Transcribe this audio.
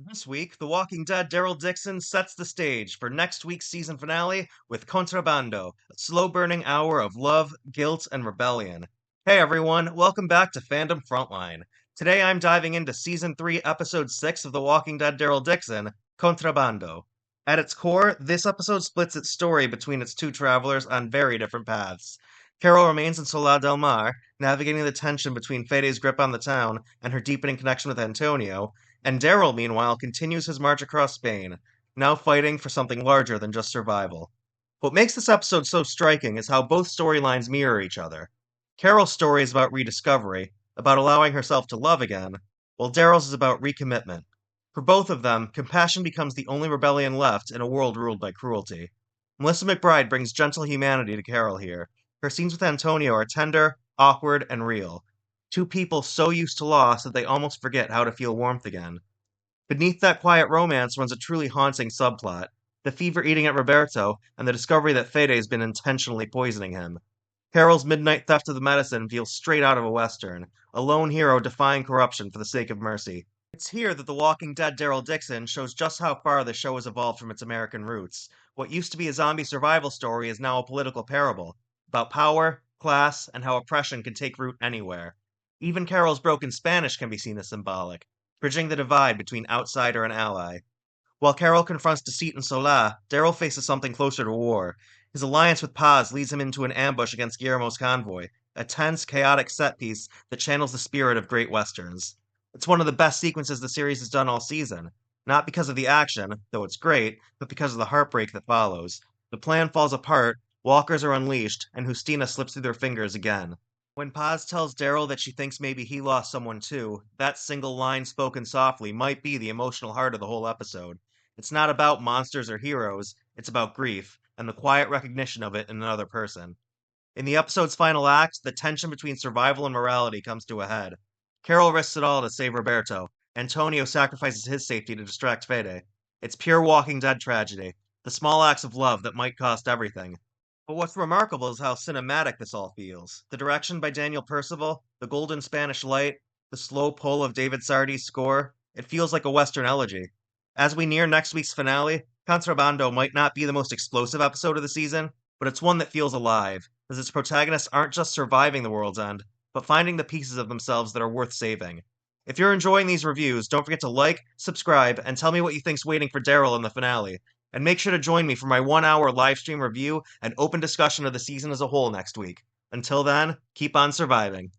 This week, The Walking Dead Daryl Dixon sets the stage for next week's season finale with Contrabando, a slow-burning hour of love, guilt, and rebellion. Hey everyone, welcome back to Fandom Frontline. Today I'm diving into Season 3, Episode 6 of The Walking Dead Daryl Dixon, Contrabando. At its core, this episode splits its story between its two travelers on very different paths. Carol remains in Sola del Mar, navigating the tension between Fede's grip on the town and her deepening connection with Antonio, and Daryl, meanwhile, continues his march across Spain, now fighting for something larger than just survival. What makes this episode so striking is how both storylines mirror each other. Carol's story is about rediscovery, about allowing herself to love again, while Daryl's is about recommitment. For both of them, compassion becomes the only rebellion left in a world ruled by cruelty. Melissa McBride brings gentle humanity to Carol here. Her scenes with Antonio are tender, awkward, and real. Two people so used to loss that they almost forget how to feel warmth again. Beneath that quiet romance runs a truly haunting subplot, the fever eating at Roberto, and the discovery that Fede has been intentionally poisoning him. Carol's midnight theft of the medicine feels straight out of a western, a lone hero defying corruption for the sake of mercy. It's here that The Walking Dead Daryl Dixon shows just how far the show has evolved from its American roots. What used to be a zombie survival story is now a political parable, about power, class, and how oppression can take root anywhere. Even Carol's broken Spanish can be seen as symbolic, bridging the divide between outsider and ally. While Carol confronts deceit and Sola, Daryl faces something closer to war. His alliance with Paz leads him into an ambush against Guillermo's convoy, a tense, chaotic set piece that channels the spirit of great westerns. It's one of the best sequences the series has done all season, not because of the action, though it's great, but because of the heartbreak that follows. The plan falls apart, walkers are unleashed, and Justina slips through their fingers again. When Paz tells Daryl that she thinks maybe he lost someone too, that single line spoken softly might be the emotional heart of the whole episode. It's not about monsters or heroes, it's about grief, and the quiet recognition of it in another person. In the episode's final act, the tension between survival and morality comes to a head. Carol risks it all to save Roberto. Antonio sacrifices his safety to distract Fede. It's pure Walking Dead tragedy, the small acts of love that might cost everything. But what's remarkable is how cinematic this all feels. The direction by Daniel Percival, the golden Spanish light, the slow pull of David Sardi's score, it feels like a Western elegy. As we near next week's finale, Contrabando might not be the most explosive episode of the season, but it's one that feels alive, as its protagonists aren't just surviving the world's end, but finding the pieces of themselves that are worth saving. If you're enjoying these reviews, don't forget to like, subscribe, and tell me what you think's waiting for Daryl in the finale. And make sure to join me for my 1 hour live stream review and open discussion of the season as a whole next week. Until then, keep on surviving.